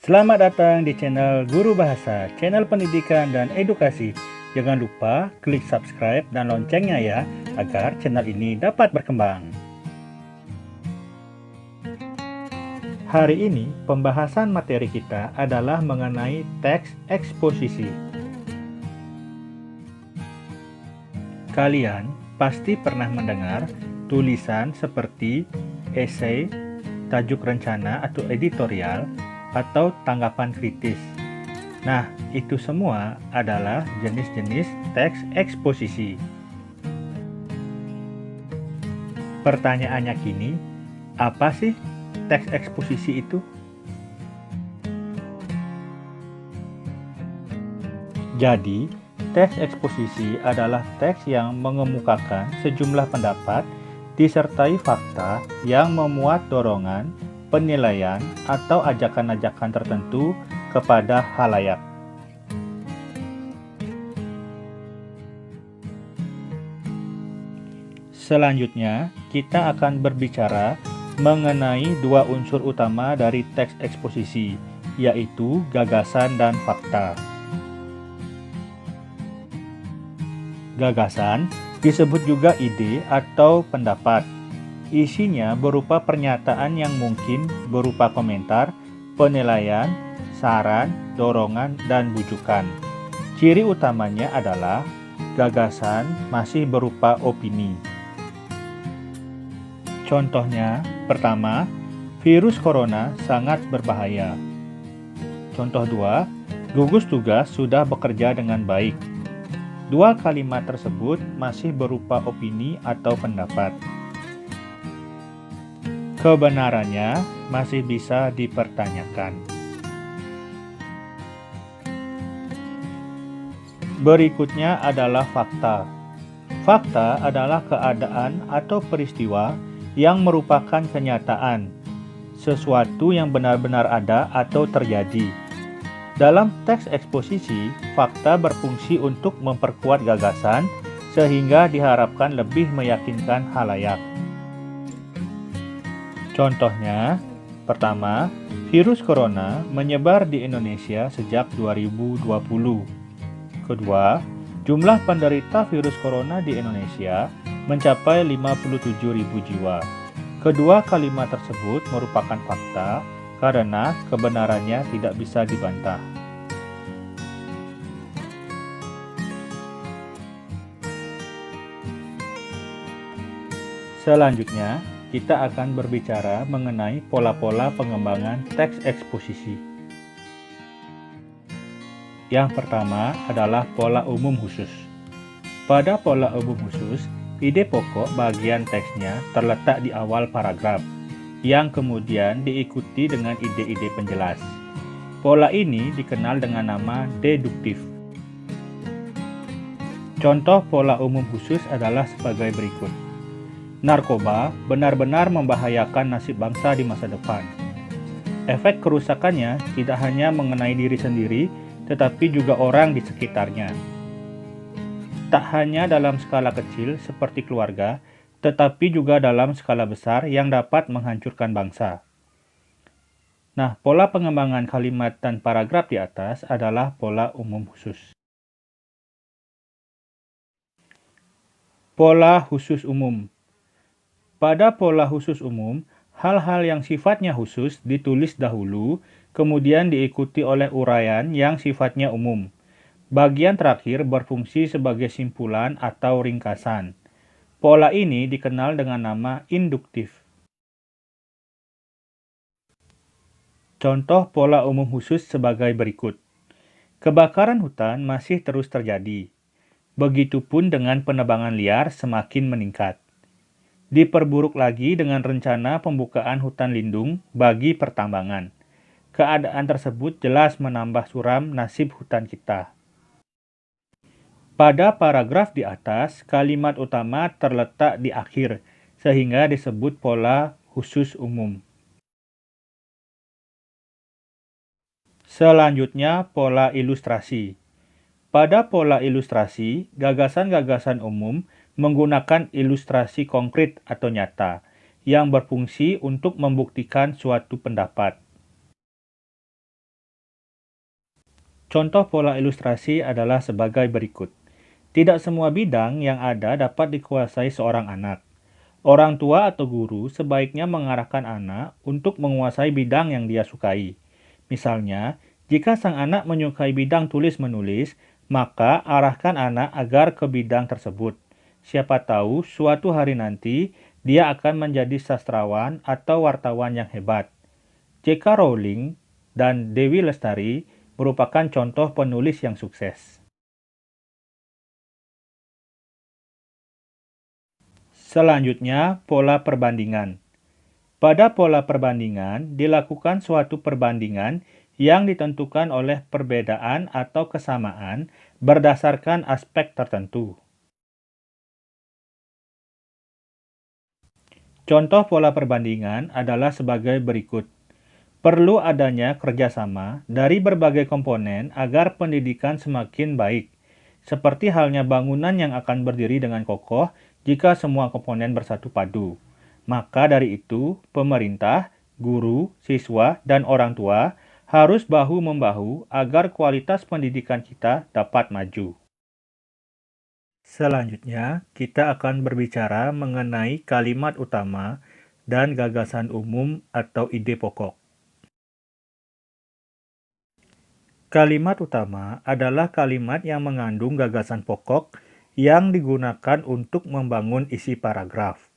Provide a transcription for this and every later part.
Selamat datang di channel Guru Bahasa, channel pendidikan dan edukasi. Jangan lupa klik subscribe dan loncengnya ya, agar channel ini dapat berkembang. Hari ini, pembahasan materi kita adalah mengenai teks eksposisi. Kalian pasti pernah mendengar tulisan seperti esai, tajuk rencana atau editorial, atau tanggapan kritis. Nah, itu semua adalah jenis-jenis teks eksposisi. Pertanyaannya kini, apa sih teks eksposisi itu? Jadi, teks eksposisi adalah teks yang mengemukakan sejumlah pendapat disertai fakta yang memuat dorongan, penilaian, atau ajakan-ajakan tertentu kepada khalayak. Selanjutnya, kita akan berbicara mengenai dua unsur utama dari teks eksposisi, yaitu gagasan dan fakta. Gagasan disebut juga ide atau pendapat. Isinya berupa pernyataan yang mungkin berupa komentar, penilaian, saran, dorongan, dan bujukan. Ciri utamanya adalah gagasan masih berupa opini. Contohnya, pertama, virus corona sangat berbahaya. Contoh 2, gugus tugas sudah bekerja dengan baik. Dua kalimat tersebut masih berupa opini atau pendapat. Kebenarannya masih bisa dipertanyakan. Berikutnya adalah fakta. Fakta adalah keadaan atau peristiwa yang merupakan kenyataan, sesuatu yang benar-benar ada atau terjadi. Dalam teks eksposisi, fakta berfungsi untuk memperkuat gagasan sehingga diharapkan lebih meyakinkan khalayak. Contohnya, pertama, virus corona menyebar di Indonesia sejak 2020. Kedua, jumlah penderita virus corona di Indonesia mencapai 57.000 jiwa. Kedua kalimat tersebut merupakan fakta karena kebenarannya tidak bisa dibantah. Selanjutnya, kita akan berbicara mengenai pola-pola pengembangan teks eksposisi. Yang pertama adalah pola umum khusus. Pada pola umum khusus, ide pokok bagian teksnya terletak di awal paragraf, yang kemudian diikuti dengan ide-ide penjelas. Pola ini dikenal dengan nama deduktif. Contoh pola umum khusus adalah sebagai berikut. Narkoba benar-benar membahayakan nasib bangsa di masa depan. Efek kerusakannya tidak hanya mengenai diri sendiri, tetapi juga orang di sekitarnya. Tak hanya dalam skala kecil seperti keluarga, tetapi juga dalam skala besar yang dapat menghancurkan bangsa. Nah, pola pengembangan kalimat dan paragraf di atas adalah pola umum khusus. Pola khusus umum. Pada pola khusus umum, hal-hal yang sifatnya khusus ditulis dahulu, kemudian diikuti oleh uraian yang sifatnya umum. Bagian terakhir berfungsi sebagai simpulan atau ringkasan. Pola ini dikenal dengan nama induktif. Contoh pola umum khusus sebagai berikut. Kebakaran hutan masih terus terjadi. Begitupun dengan penebangan liar semakin meningkat. Diperburuk lagi dengan rencana pembukaan hutan lindung bagi pertambangan. Keadaan tersebut jelas menambah suram nasib hutan kita. Pada paragraf di atas, kalimat utama terletak di akhir, sehingga disebut pola khusus umum. Selanjutnya, pola ilustrasi. Pada pola ilustrasi, gagasan-gagasan umum menggunakan ilustrasi konkret atau nyata yang berfungsi untuk membuktikan suatu pendapat. Contoh pola ilustrasi adalah sebagai berikut. Tidak semua bidang yang ada dapat dikuasai seorang anak. Orang tua atau guru sebaiknya mengarahkan anak untuk menguasai bidang yang dia sukai. Misalnya, jika sang anak menyukai bidang tulis-menulis, maka arahkan anak agar ke bidang tersebut. Siapa tahu suatu hari nanti dia akan menjadi sastrawan atau wartawan yang hebat. J.K. Rowling dan Dewi Lestari merupakan contoh penulis yang sukses. Selanjutnya, pola perbandingan. Pada pola perbandingan, dilakukan suatu perbandingan yang ditentukan oleh perbedaan atau kesamaan berdasarkan aspek tertentu. Contoh pola perbandingan adalah sebagai berikut. Perlu adanya kerjasama dari berbagai komponen agar pendidikan semakin baik, seperti halnya bangunan yang akan berdiri dengan kokoh jika semua komponen bersatu padu. Maka dari itu, pemerintah, guru, siswa, dan orang tua harus bahu-membahu agar kualitas pendidikan kita dapat maju. Selanjutnya, kita akan berbicara mengenai kalimat utama dan gagasan umum atau ide pokok. Kalimat utama adalah kalimat yang mengandung gagasan pokok yang digunakan untuk membangun isi paragraf.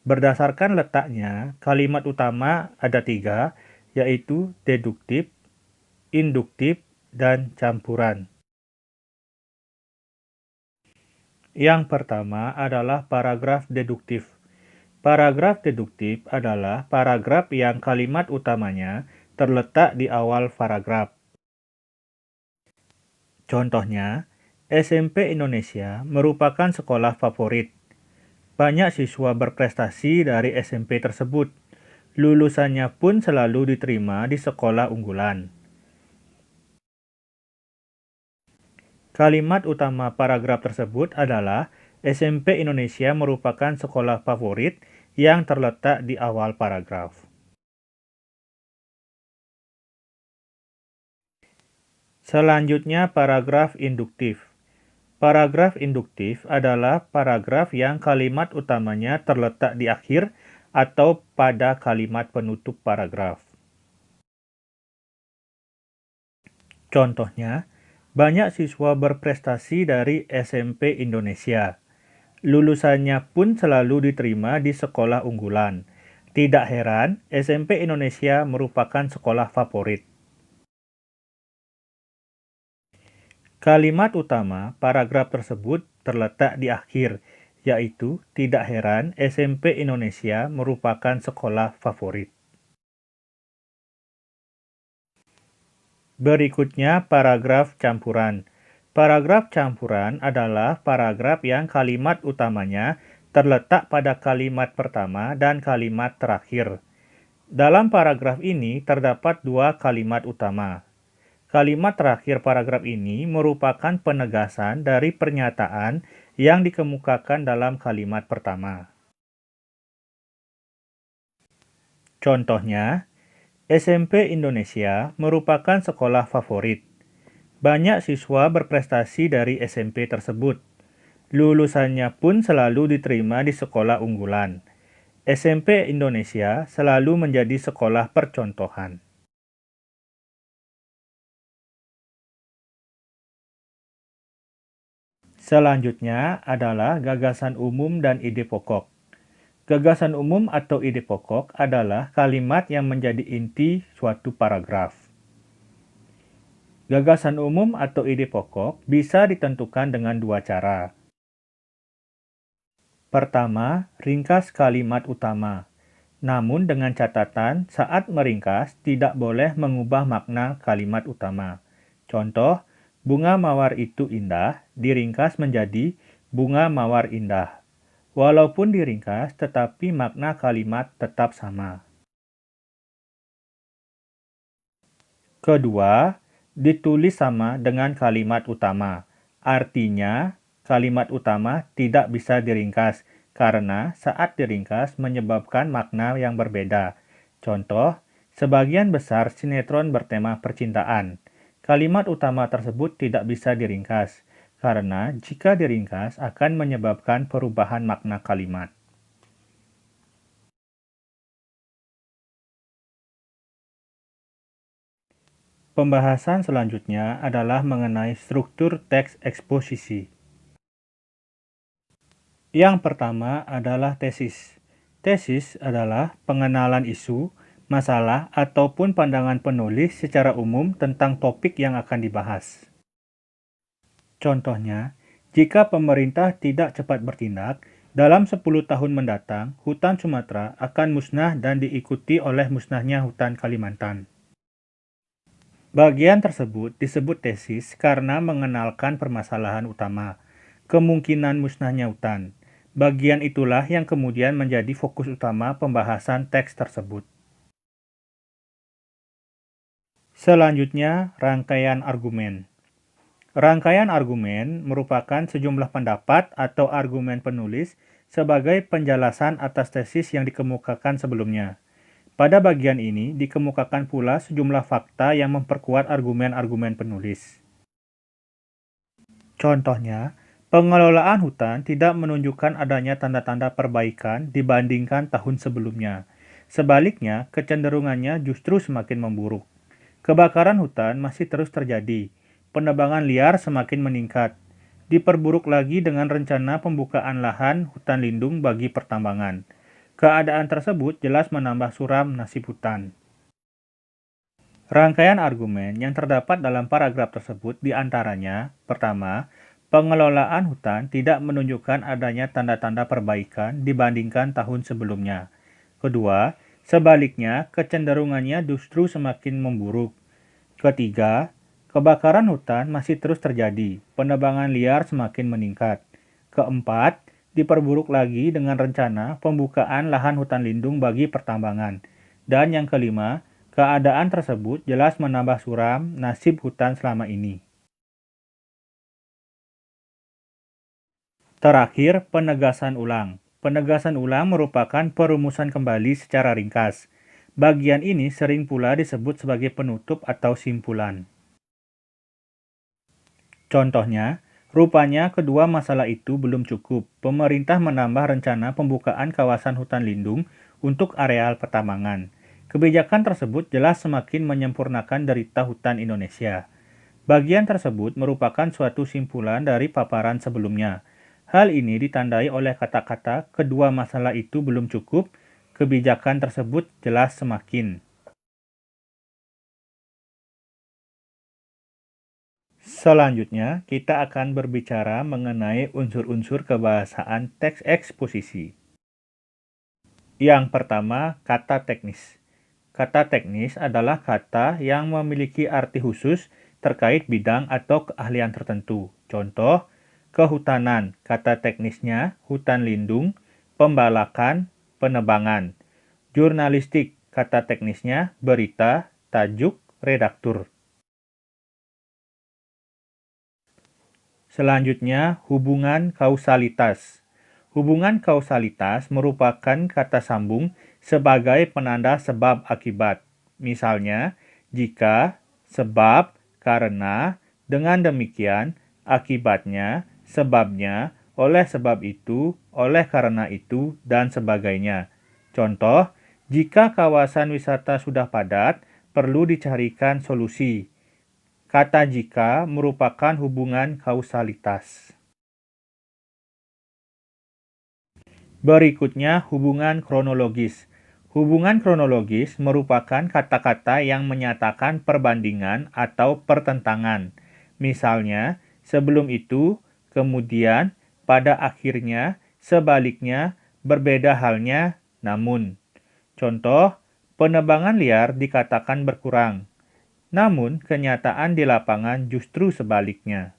Berdasarkan letaknya, kalimat utama ada 3, yaitu deduktif, induktif, dan campuran. Yang pertama adalah paragraf deduktif. Paragraf deduktif adalah paragraf yang kalimat utamanya terletak di awal paragraf. Contohnya, SMP Indonesia merupakan sekolah favorit. Banyak siswa berprestasi dari SMP tersebut. Lulusannya pun selalu diterima di sekolah unggulan. Kalimat utama paragraf tersebut adalah SMP Indonesia merupakan sekolah favorit yang terletak di awal paragraf. Selanjutnya paragraf induktif. Paragraf induktif adalah paragraf yang kalimat utamanya terletak di akhir atau pada kalimat penutup paragraf. Contohnya, banyak siswa berprestasi dari SMP Indonesia. Lulusannya pun selalu diterima di sekolah unggulan. Tidak heran, SMP Indonesia merupakan sekolah favorit. Kalimat utama paragraf tersebut terletak di akhir, yaitu tidak heran SMP Indonesia merupakan sekolah favorit. Berikutnya paragraf campuran. Paragraf campuran adalah paragraf yang kalimat utamanya terletak pada kalimat pertama dan kalimat terakhir. Dalam paragraf ini terdapat 2 kalimat utama. Kalimat terakhir paragraf ini merupakan penegasan dari pernyataan yang dikemukakan dalam kalimat pertama. Contohnya, SMP Indonesia merupakan sekolah favorit. Banyak siswa berprestasi dari SMP tersebut. Lulusannya pun selalu diterima di sekolah unggulan. SMP Indonesia selalu menjadi sekolah percontohan. Selanjutnya adalah gagasan umum dan ide pokok. Gagasan umum atau ide pokok adalah kalimat yang menjadi inti suatu paragraf. Gagasan umum atau ide pokok bisa ditentukan dengan 2 cara. Pertama, ringkas kalimat utama. Namun dengan catatan saat meringkas tidak boleh mengubah makna kalimat utama. Contoh, bunga mawar itu indah, diringkas menjadi bunga mawar indah. Walaupun diringkas, tetapi makna kalimat tetap sama. Kedua, ditulis sama dengan kalimat utama. Artinya, kalimat utama tidak bisa diringkas, karena saat diringkas menyebabkan makna yang berbeda. Contoh, sebagian besar sinetron bertema percintaan. Kalimat utama tersebut tidak bisa diringkas, karena jika diringkas akan menyebabkan perubahan makna kalimat. Pembahasan selanjutnya adalah mengenai struktur teks eksposisi. Yang pertama adalah tesis. Tesis adalah pengenalan isu, masalah, ataupun pandangan penulis secara umum tentang topik yang akan dibahas. Contohnya, jika pemerintah tidak cepat bertindak, dalam 10 tahun mendatang, hutan Sumatera akan musnah dan diikuti oleh musnahnya hutan Kalimantan. Bagian tersebut disebut tesis karena mengenalkan permasalahan utama, kemungkinan musnahnya hutan. Bagian itulah yang kemudian menjadi fokus utama pembahasan teks tersebut. Selanjutnya, rangkaian argumen. Rangkaian argumen merupakan sejumlah pendapat atau argumen penulis sebagai penjelasan atas tesis yang dikemukakan sebelumnya. Pada bagian ini dikemukakan pula sejumlah fakta yang memperkuat argumen-argumen penulis. Contohnya, pengelolaan hutan tidak menunjukkan adanya tanda-tanda perbaikan dibandingkan tahun sebelumnya. Sebaliknya, kecenderungannya justru semakin memburuk. Kebakaran hutan masih terus terjadi. Penebangan liar semakin meningkat. Diperburuk lagi dengan rencana pembukaan lahan hutan lindung bagi pertambangan. Keadaan tersebut jelas menambah suram nasib hutan. Rangkaian argumen yang terdapat dalam paragraf tersebut diantaranya, pertama, pengelolaan hutan tidak menunjukkan adanya tanda-tanda perbaikan dibandingkan tahun sebelumnya. Kedua, sebaliknya kecenderungannya justru semakin memburuk. Ketiga, kebakaran hutan masih terus terjadi, penebangan liar semakin meningkat. Keempat, diperburuk lagi dengan rencana pembukaan lahan hutan lindung bagi pertambangan. Dan yang kelima, keadaan tersebut jelas menambah suram nasib hutan selama ini. Terakhir, penegasan ulang. Penegasan ulang merupakan perumusan kembali secara ringkas. Bagian ini sering pula disebut sebagai penutup atau simpulan. Contohnya, rupanya kedua masalah itu belum cukup. Pemerintah menambah rencana pembukaan kawasan hutan lindung untuk areal pertambangan. Kebijakan tersebut jelas semakin menyempurnakan derita hutan Indonesia. Bagian tersebut merupakan suatu simpulan dari paparan sebelumnya. Hal ini ditandai oleh kata-kata kedua masalah itu belum cukup, kebijakan tersebut jelas semakin. Selanjutnya, kita akan berbicara mengenai unsur-unsur kebahasaan teks eksposisi. Yang pertama, kata teknis. Kata teknis adalah kata yang memiliki arti khusus terkait bidang atau keahlian tertentu. Contoh, kehutanan, kata teknisnya hutan lindung, pembalakan, penebangan. Jurnalistik, kata teknisnya berita, tajuk, redaktur. Selanjutnya, hubungan kausalitas. Hubungan kausalitas merupakan kata sambung sebagai penanda sebab akibat. Misalnya, jika, sebab, karena, dengan demikian, akibatnya, sebabnya, oleh sebab itu, oleh karena itu, dan sebagainya. Contoh, jika kawasan wisata sudah padat, perlu dicarikan solusi. Kata jika merupakan hubungan kausalitas. Berikutnya, hubungan kronologis. Hubungan kronologis merupakan kata-kata yang menyatakan perbandingan atau pertentangan. Misalnya, sebelum itu, kemudian, pada akhirnya, sebaliknya, berbeda halnya, namun. Contoh, penebangan liar dikatakan berkurang. Namun, kenyataan di lapangan justru sebaliknya.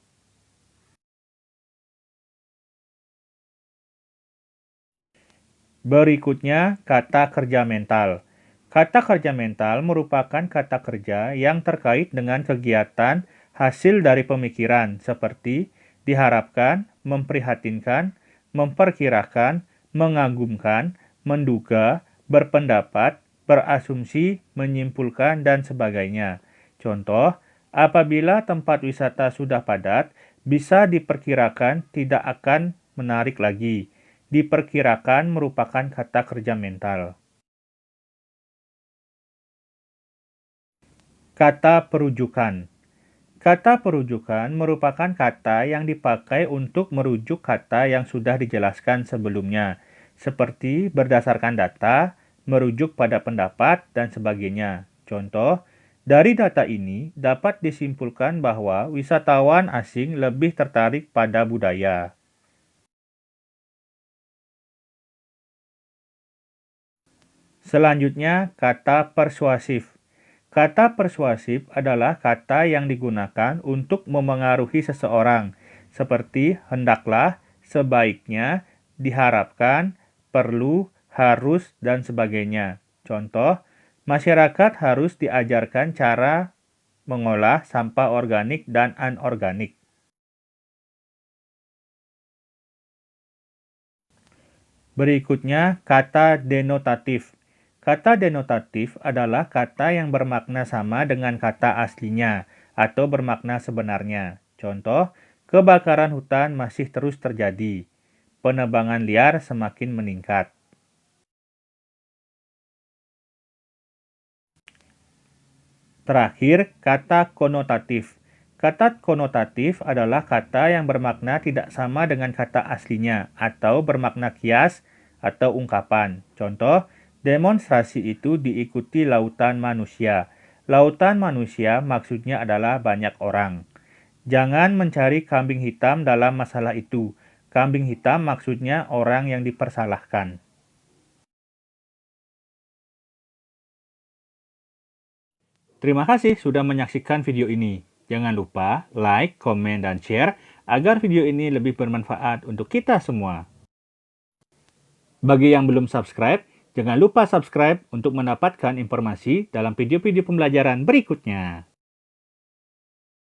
Berikutnya, kata kerja mental. Kata kerja mental merupakan kata kerja yang terkait dengan kegiatan hasil dari pemikiran seperti diharapkan, memprihatinkan, memperkirakan, mengagumkan, menduga, berpendapat, berasumsi, menyimpulkan, dan sebagainya. Contoh, Apabila tempat wisata sudah padat, bisa diperkirakan tidak akan menarik lagi. Diperkirakan merupakan kata kerja mental. Kata perujukan. Kata perujukan merupakan kata yang dipakai untuk merujuk kata yang sudah dijelaskan sebelumnya, seperti berdasarkan data, merujuk pada pendapat, dan sebagainya. Contoh, dari data ini dapat disimpulkan bahwa wisatawan asing lebih tertarik pada budaya. Selanjutnya, kata persuasif. Kata persuasif adalah kata yang digunakan untuk memengaruhi seseorang, seperti hendaklah, sebaiknya, diharapkan, perlu, harus, dan sebagainya. Contoh, masyarakat harus diajarkan cara mengolah sampah organik dan anorganik. Berikutnya, kata denotatif. Kata denotatif adalah kata yang bermakna sama dengan kata aslinya atau bermakna sebenarnya. Contoh, kebakaran hutan masih terus terjadi. Penebangan liar semakin meningkat. Terakhir, kata konotatif. Kata konotatif adalah kata yang bermakna tidak sama dengan kata aslinya atau bermakna kias atau ungkapan. Contoh, demonstrasi itu diikuti lautan manusia. Lautan manusia maksudnya adalah banyak orang. Jangan mencari kambing hitam dalam masalah itu. Kambing hitam maksudnya orang yang dipersalahkan. Terima kasih sudah menyaksikan video ini. Jangan lupa like, komen, dan share agar video ini lebih bermanfaat untuk kita semua. Bagi yang belum subscribe, jangan lupa subscribe untuk mendapatkan informasi dalam video-video pembelajaran berikutnya.